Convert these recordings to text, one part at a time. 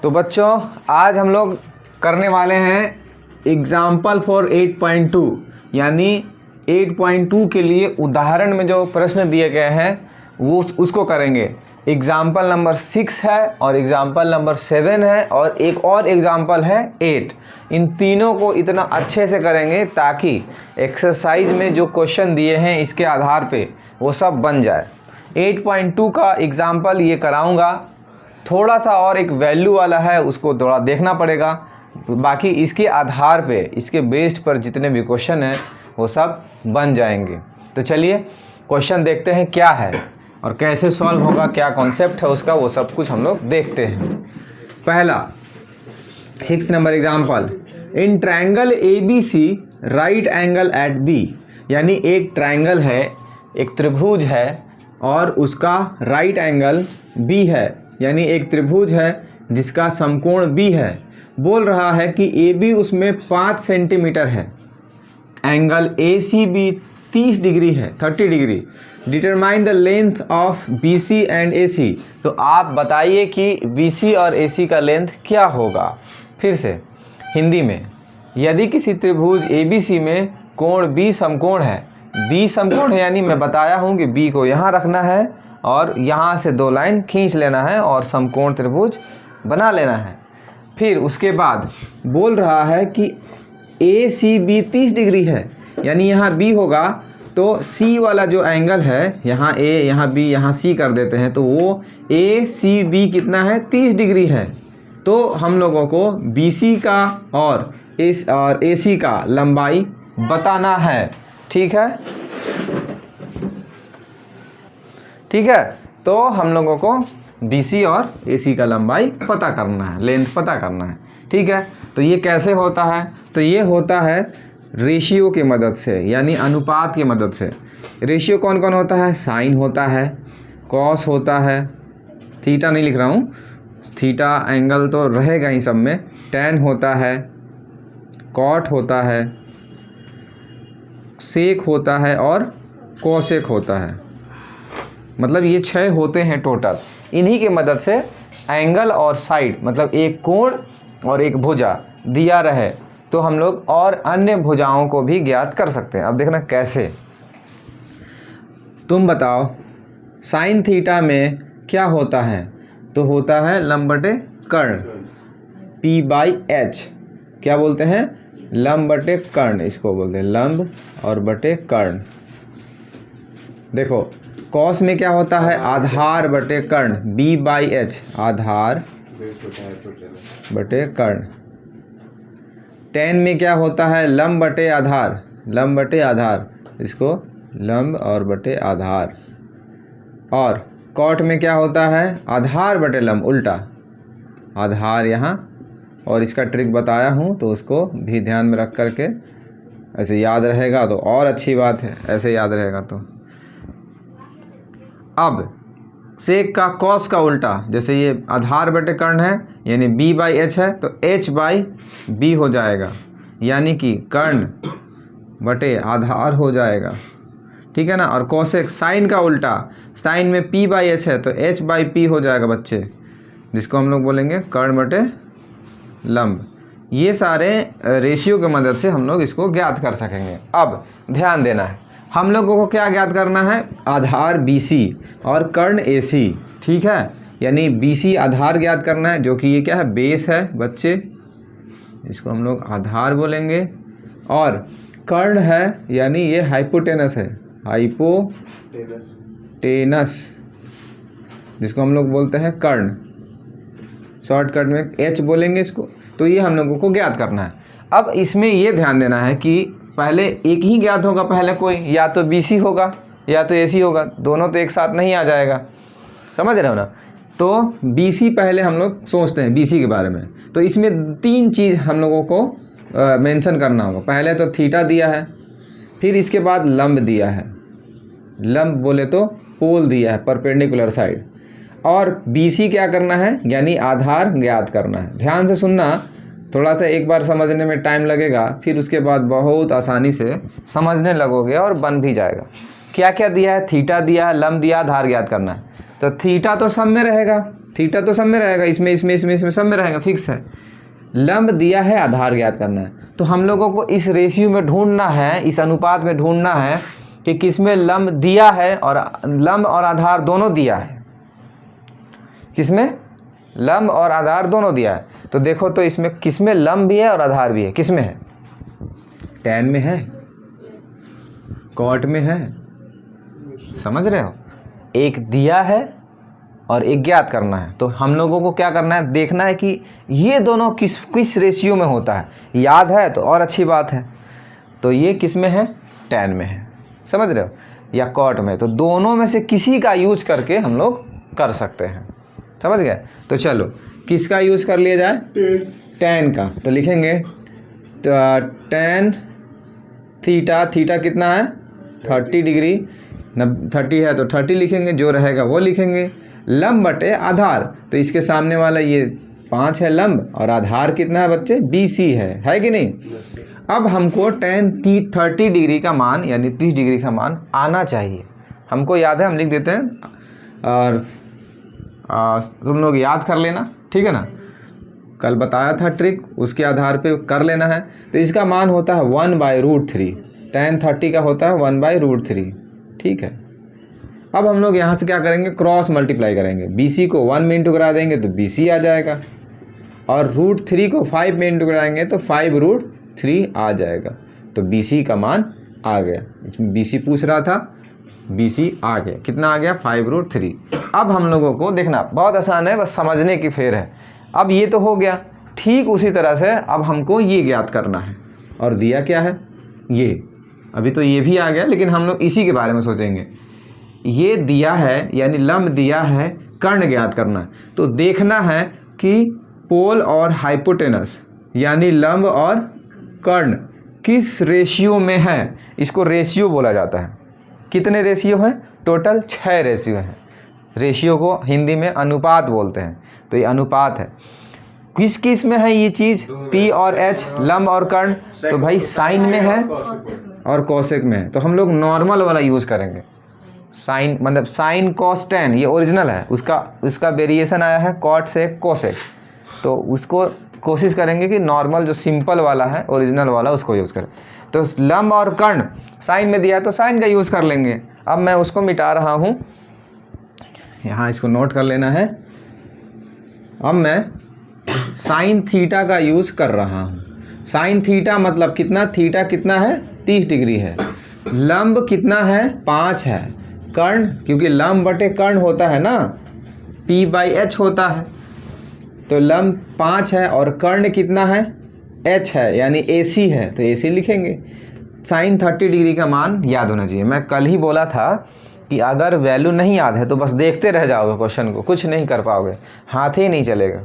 तो बच्चों आज हम लोग करने वाले हैं एग्जाम्पल फॉर 8.2 यानी 8.2 के लिए उदाहरण में जो प्रश्न दिए गए हैं वो उसको करेंगे। एग्जाम्पल नंबर 6 है और एग्जाम्पल नंबर 7 है और एक और एग्जाम्पल है 8। इन तीनों को इतना अच्छे से करेंगे ताकि एक्सरसाइज में जो क्वेश्चन दिए हैं इसके आधार पे वो सब बन जाए। 8.2 का एग्जाम्पल ये कराऊंगा, थोड़ा सा और एक वैल्यू वाला है उसको थोड़ा देखना पड़ेगा, बाकी इसके आधार पे इसके बेस्ड पर जितने भी क्वेश्चन हैं वो सब बन जाएंगे। तो चलिए क्वेश्चन देखते हैं क्या है और कैसे सॉल्व होगा, क्या कॉन्सेप्ट है उसका, वो सब कुछ हम लोग देखते हैं। पहला 6 number example, in triangle ABC right angle at B, यानी एक ट्रायंगल है, एक त्रिभुज है और उसका राइट एंगल B है, यानी एक त्रिभुज है जिसका समकोण B है। बोल रहा है कि AB उसमें 5 सेंटीमीटर है, एंगल ACB 30 डिग्री है, 30 degree. Determine the length of BC and AC, तो आप बताइए कि BC और AC का लेंथ क्या होगा। फिर से हिंदी में, यदि किसी त्रिभुज ABC में कोण B समकोण है, B समकोण है यानी मैं बताया हूँ कि B को यहाँ रखना है और यहाँ से 2 लाइन खींच लेना है और समकोण त्रिभुज बना लेना है। फिर उसके बाद बोल रहा है कि ACB 30 डिग्री है, यानी यहाँ B होगा तो C वाला जो एंगल है, यहाँ A यहाँ B यहाँ C कर देते हैं, तो वो ACB कितना है 30 डिग्री है। तो हम लोगों को BC का और AC का लंबाई बताना है। ठीक है, ठीक है। तो हम लोगों को BC और AC का लंबाई पता करना है, लेंथ पता करना है। ठीक है, तो ये कैसे होता है? तो ये होता है रेशियो की मदद से, यानी अनुपात की मदद से। रेशियो कौन कौन होता है? साइन होता है, कॉस होता है, थीटा नहीं लिख रहा हूँ, थीटा एंगल तो रहेगा ही सब में, टैन होता है, कॉट होता है, सेक होता है और कोसेक होता है। मतलब ये 6 होते हैं टोटल। इन्हीं के मदद से एंगल और साइड, मतलब एक कोण और एक भुजा दिया रहे तो हम लोग और अन्य भुजाओं को भी ज्ञात कर सकते हैं। अब देखना कैसे, तुम बताओ साइन थीटा में क्या होता है? तो होता है लंब बटे कर्ण, P/H। क्या बोलते हैं? लंब बटे कर्ण, इसको बोलते हैं लंब और बटे कर्ण। देखो कॉस में क्या होता है? आधार बटे कर्ण, B/H, आधार बटे कर्ण। टैन में क्या होता है? लंब बटे आधार, लंब बटे आधार, इसको लंब और बटे आधार। और कॉट में क्या होता है? आधार बटे लंब, उल्टा आधार यहाँ, और इसका ट्रिक बताया हूँ तो उसको भी ध्यान में रख करके ऐसे याद रहेगा तो और अच्छी बात है, ऐसे याद रहेगा तो। अब सेक का कॉस का उल्टा, जैसे ये आधार बटे कर्ण है यानी B/H है तो H/B हो जाएगा, यानी कि कर्ण बटे आधार हो जाएगा। ठीक है ना। और कोसेक साइन का उल्टा, साइन में P/H है तो H/P हो जाएगा बच्चे, जिसको हम लोग बोलेंगे कर्ण बटे लंब। ये सारे रेशियो की मदद से हम लोग इसको ज्ञात कर सकेंगे। अब ध्यान देना है, हम लोगों को क्या ज्ञात करना है? आधार BC और कर्ण AC। ठीक है, यानी BC आधार ज्ञात करना है, जो कि ये क्या है? बेस है बच्चे, इसको हम लोग आधार बोलेंगे। और कर्ण है यानी ये हाइपोटेनस है, हाइपोटेनस, जिसको हम लोग बोलते हैं कर्ण, शॉर्टकट में H बोलेंगे इसको। तो ये हम लोगों को ज्ञात करना है। अब इसमें ये ध्यान देना है कि पहले एक ही ज्ञात होगा, पहले कोई या तो BC होगा या तो AC होगा, दोनों तो एक साथ नहीं आ जाएगा, समझ रहे हो ना। तो BC पहले हम लोग सोचते हैं BC के बारे में, तो इसमें 3 चीज़ हम लोगों को मेंशन करना होगा। पहले तो थीटा दिया है, फिर इसके बाद लंब दिया है, लंब बोले तो पोल दिया है, परपेंडिकुलर साइड। और BC क्या करना है? यानी आधार ज्ञात करना है। ध्यान से सुनना, थोड़ा सा एक बार समझने में टाइम लगेगा, फिर उसके बाद बहुत आसानी से समझने लगोगे और बन भी जाएगा। क्या क्या दिया है? थीटा दिया है, लंब दिया, आधार ज्ञात करना है। तो थीटा तो सब में रहेगा, थीटा तो सब में रहेगा, इसमें सब में रहेगा, फिक्स है। लंब दिया है, आधार ज्ञात करना है। तो हम लोगों को इस रेशियो में ढूंढना है, इस अनुपात में ढूंढना है कि किसमें लंब दिया है और लंब और आधार दोनों दिया है। किसमें लंब और आधार दोनों दिया है। तो देखो तो इसमें किसमें लंब भी है और आधार भी है, किसमें है? tan में है, cot में है, समझ रहे हो? एक दिया है और एक ज्ञात करना है। तो हम लोगों को क्या करना है, देखना है कि ये दोनों किस रेशियो में होता है। याद है तो और अच्छी बात है। तो ये किस में है? tan में है, समझ रहे हो, या cot में। तो दोनों में से किसी का यूज करके हम लोग कर सकते हैं, समझ गए? तो चलो किसका यूज़ कर लिया जाए? tan का। तो लिखेंगे tan थीटा, थीटा कितना है? 30 डिग्री, 30 है तो 30 लिखेंगे, जो रहेगा वो लिखेंगे। लंब बटे आधार, तो इसके सामने वाला ये 5 है लंब और आधार कितना है बच्चे? BC है कि नहीं? अब हमको tan 30 डिग्री का मान यानी 30 डिग्री का मान आना चाहिए। हमको याद है, हम लिख देते हैं और तुम लोग याद कर लेना, ठीक है ना? कल बताया था ट्रिक, उसके आधार पे कर लेना है। तो इसका मान होता है 1/√3, tan 30 का होता है 1/√3, ठीक है। अब हम लोग यहाँ से क्या करेंगे? क्रॉस मल्टीप्लाई करेंगे। BC को 1 में इंटू करा देंगे तो BC आ जाएगा, और √3 को 5 में इंटू कराएंगे तो 5√3 आ जाएगा। तो BC का मान आ गया। इसमें BC पूछ रहा था, BC आ गया। कितना आ गया? 5√3। अब हम लोगों को देखना बहुत आसान है, बस समझने की फेर है। अब ये तो हो गया, ठीक उसी तरह से अब हमको ये ज्ञात करना है। और दिया क्या है? ये अभी तो ये भी आ गया, लेकिन हम लोग इसी के बारे में सोचेंगे। ये दिया है यानी लंब दिया है, कर्ण ज्ञात करना है। तो देखना है कि पोल और हाइपोटेनस यानी लंब और कर्ण किस रेशियो में है। इसको रेशियो बोला जाता है। कितने रेशियो हैं? टोटल 6 रेशियो हैं। रेशियो को हिंदी में अनुपात बोलते हैं। तो ये अनुपात है। किस किस में है ये चीज़? P और H, लंब और कर्ण। तो भाई साइन में है और कोसेक में है। तो हम लोग नॉर्मल वाला यूज़ करेंगे। साइन मतलब साइन कॉस टेन, ये ओरिजिनल है, उसका वेरिएशन आया है कॉट से कोसेक। तो उसको कोशिश करेंगे कि नॉर्मल जो सिंपल वाला है, ओरिजिनल वाला, उसको यूज़ करें। तो लंब और कर्ण साइन में दिया है तो साइन का यूज़ कर लेंगे। अब मैं उसको मिटा रहा हूँ, यहाँ इसको नोट कर लेना है। अब मैं साइन थीटा का यूज़ कर रहा हूँ। साइन थीटा मतलब कितना? थीटा कितना है? 30 डिग्री है। लंब कितना है? 5 है। कर्ण, क्योंकि लंब बटे कर्ण होता है ना, P/H होता है। तो लंब 5 है और कर्ण कितना है? H है, यानी AC है, तो AC लिखेंगे। साइन 30 डिग्री का मान याद होना चाहिए। मैं कल ही बोला था कि अगर वैल्यू नहीं याद है तो बस देखते रह जाओगे क्वेश्चन को, कुछ नहीं कर पाओगे, हाथ ही नहीं चलेगा,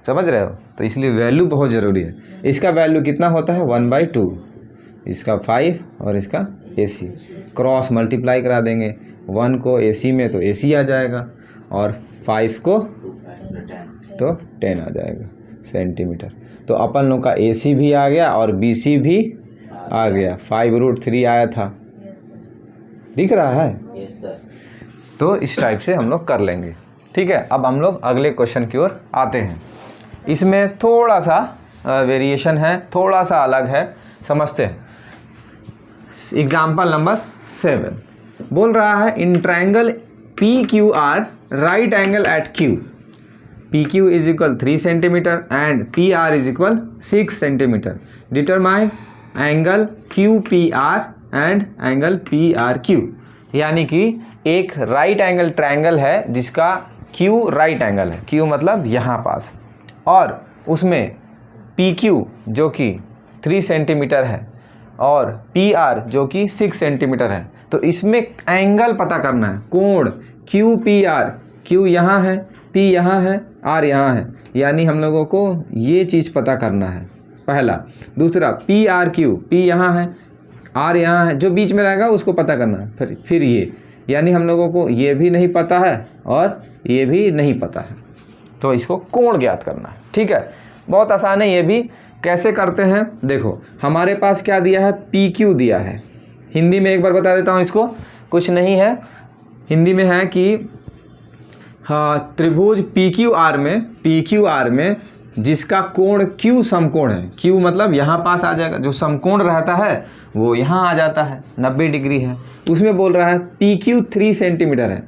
समझ रहे हो? तो इसलिए वैल्यू बहुत ज़रूरी है। इसका वैल्यू कितना होता है? 1/2, इसका 5 और इसका AC। क्रॉस मल्टीप्लाई करा देंगे। 1 को AC में तो AC आ जाएगा और 5 को तो 10 आ जाएगा सेंटीमीटर। तो अपन लोग का AC भी आ गया और BC भी आ गया। 5√3 आया था, दिख रहा है? तो इस टाइप से हम लोग कर लेंगे, ठीक है। अब हम लोग अगले क्वेश्चन की ओर आते हैं। इसमें थोड़ा सा वेरिएशन है, थोड़ा सा अलग है, समझते हैं। एग्जाम्पल नंबर 7 बोल रहा है, in triangle PQR right angle at Q, PQ is equal 3 centimetre and PR is equal 6 centimetre. Determine angle QPR and angle PRQ। यानी कि एक राइट एंगल ट्रायंगल है जिसका Q राइट एंगल है, Q मतलब यहाँ पास, और उसमें PQ जो कि 3 सेंटीमीटर है और PR जो कि 6 सेंटीमीटर है। तो इसमें एंगल पता करना है, कोण QPR। Q यहाँ है, P यहाँ है, R यहाँ है, यानी हम लोगों को ये चीज़ पता करना है पहला। दूसरा PRQ, P यहाँ है, R यहाँ है, जो बीच में रहेगा उसको पता करना है। फिर ये, यानी हम लोगों को ये भी नहीं पता है और ये भी नहीं पता है, तो इसको कोण ज्ञात करना है, ठीक है। बहुत आसान है ये भी। कैसे करते हैं देखो, हमारे पास क्या दिया है? PQ दिया है। हिंदी में एक बार बता देता हूँ इसको, कुछ नहीं है, हिंदी में है कि हाँ, त्रिभुज पी क्यू आर में जिसका कोण Q समकोण है, Q मतलब यहाँ पास आ जाएगा, जो समकोण रहता है वो यहाँ आ जाता है, 90 डिग्री है, उसमें बोल रहा है PQ 3 सेंटीमीटर है,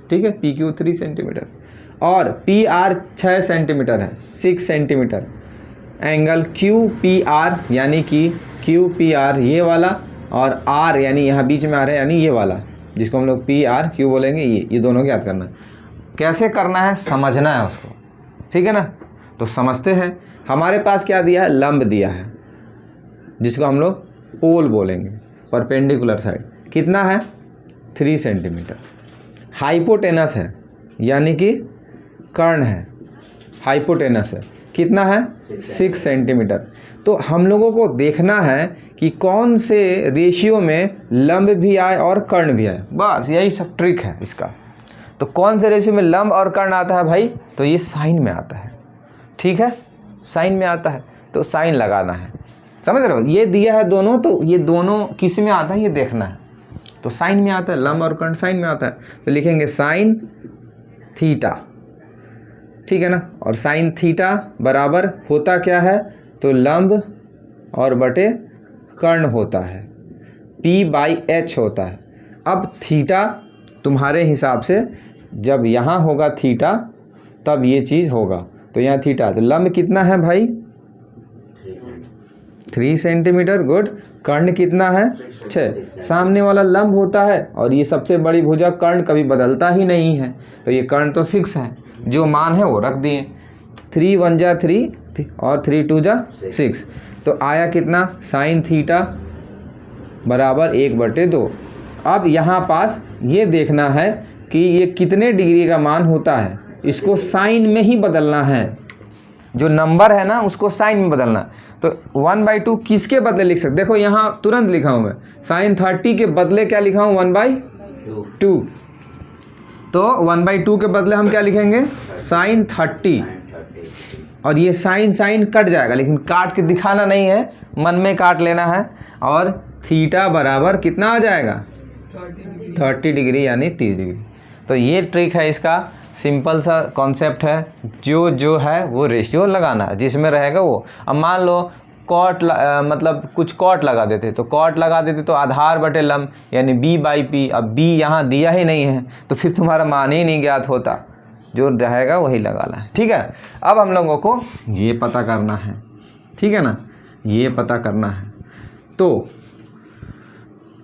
ठीक है, PQ 3 सेंटीमीटर और PR 6 सेंटीमीटर है, 6 सेंटीमीटर। एंगल QPR यानी कि QPR ये वाला और R यानी यहाँ बीच में आ रहा है यानी ये वाला, जिसको हम लोग PRQ बोलेंगे, ये दोनों को याद करना है। कैसे करना है समझना है उसको, ठीक है ना। तो समझते हैं। हमारे पास क्या दिया है, लंब दिया है, जिसको हम लोग पोल बोलेंगे, परपेंडिकुलर साइड कितना है 3 सेंटीमीटर। हाइपोटेनस है यानी कि कर्ण है, हाइपोटेनस है कितना है 6 सेंटीमीटर। तो हम लोगों को देखना है कि कौन से रेशियो में लंब भी आए और कर्ण भी आए, बस यही सब ट्रिक है इसका। तो कौन से रेशियो में लंब और कर्ण आता है भाई, तो ये साइन में आता है, ठीक है, साइन में आता है, तो साइन लगाना है, समझ रहे हो। ये दिया है दोनों, तो ये दोनों किस में आता है ये देखना है। तो साइन में आता है, लंब और कर्ण साइन में आता है, तो लिखेंगे साइन थीटा, ठीक है ना। और साइन थीटा बराबर होता क्या है, तो लंब और बटे कर्ण होता है, P/H होता है। अब थीटा तुम्हारे हिसाब से जब यहाँ होगा थीटा तब ये चीज़ होगा, तो यहाँ थीटा, तो लंब कितना है भाई 3 सेंटीमीटर, गुड। कर्ण कितना है 6, सामने वाला लंब होता है और ये सबसे बड़ी भुजा, कर्ण कभी बदलता ही नहीं है, तो ये कर्ण तो फिक्स है, जो मान है वो रख दिए। 3 1 जा 3 और 3 2 जा 6, तो आया कितना साइन थीटा बराबर 1/2। अब यहाँ पास ये देखना है कि ये कितने डिग्री का मान होता है, इसको साइन में ही बदलना है, जो नंबर है ना उसको साइन में बदलना। तो 1/2 किसके बदले लिख सकते, देखो यहाँ तुरंत लिखा हूँ मैं, साइन 30 के बदले क्या लिखा हूँ 1/2, तो 1/2 के बदले हम क्या लिखेंगे साइन 30, और ये साइन कट जाएगा, लेकिन काट के दिखाना नहीं है, मन में काट लेना है। और थीटा बराबर कितना आ जाएगा 30 डिग्री यानी 30 डिग्री। तो ये ट्रिक है इसका, सिंपल सा कॉन्सेप्ट है, जो है वो रेशियो लगाना है, जिसमें रहेगा वो। अब मान लो कॉट मतलब कुछ कॉट लगा देते, तो कॉट लगा देते तो आधार बटे लंब यानी B/P। अब B यहाँ दिया ही नहीं है, तो फिर तुम्हारा मान ही नहीं ज्ञात होता, जो रहेगा वही लगाना है, ठीक है। अब हम लोगों को ये पता करना है, ठीक है ना, ये पता करना है, तो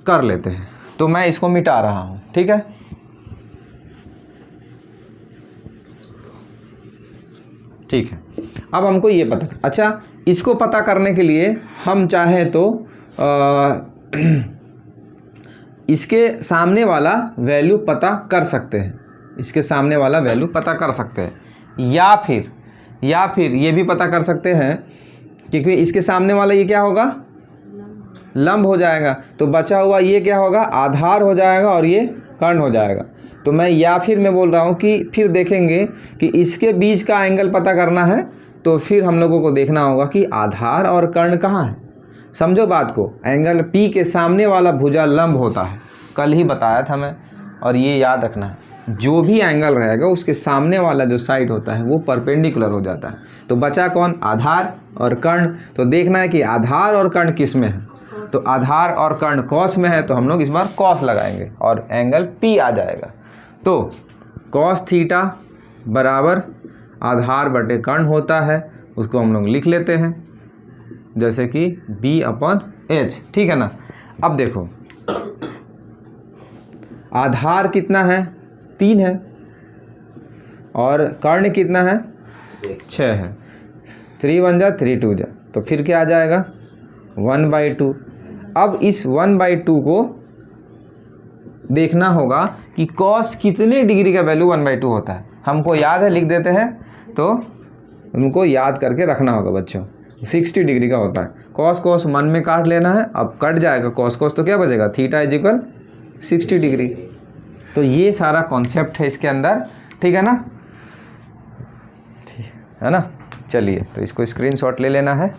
कर लेते हैं। तो मैं इसको मिटा रहा हूँ, ठीक है, ठीक है। अब हमको ये पता, अच्छा इसको पता करने के लिए हम चाहें तो इसके सामने वाला वैल्यू पता कर सकते हैं, इसके सामने वाला वैल्यू पता कर सकते हैं, या फिर ये भी पता कर सकते हैं, क्योंकि इसके सामने वाला ये क्या होगा लंब हो जाएगा, तो बचा हुआ ये क्या होगा आधार हो जाएगा और ये कर्ण हो जाएगा। तो मैं बोल रहा हूँ कि फिर देखेंगे कि इसके बीच का एंगल पता करना है, तो फिर हम लोगों को देखना होगा कि आधार और कर्ण कहाँ है। समझो बात को, एंगल P के सामने वाला भुजा लंब होता है, कल ही बताया था मैं, और ये याद रखना है, जो भी एंगल रहेगा उसके सामने वाला जो साइड होता है वो परपेंडिकुलर हो जाता है। तो बचा कौन, आधार और कर्ण। तो देखना है कि आधार और कर्ण किस में है, तो आधार और कर्ण कॉस में है, तो हम लोग इस बार कॉस लगाएंगे और एंगल P आ जाएगा। तो कॉस थीटा बराबर आधार बटे कर्ण होता है, उसको हम लोग लिख लेते हैं जैसे कि B/H, ठीक है ना। अब देखो आधार कितना है 3 है और कर्ण कितना है 6 है, 3 1 जा 3 2 जा, तो फिर क्या आ जाएगा 1/2। अब इस 1/2 को देखना होगा कि कॉस कितने डिग्री का वैल्यू 1/2 होता है, हमको याद है लिख देते हैं, तो उनको याद करके रखना होगा बच्चों। 60 डिग्री का होता है, कॉस मन में काट लेना है, अब कट जाएगा कॉस तो क्या बचेगा थीटा = 60 डिग्री। तो ये सारा कॉन्सेप्ट है इसके अंदर, ठीक है ना, ठीक है ना। चलिए तो इसको स्क्रीनशॉट ले लेना है।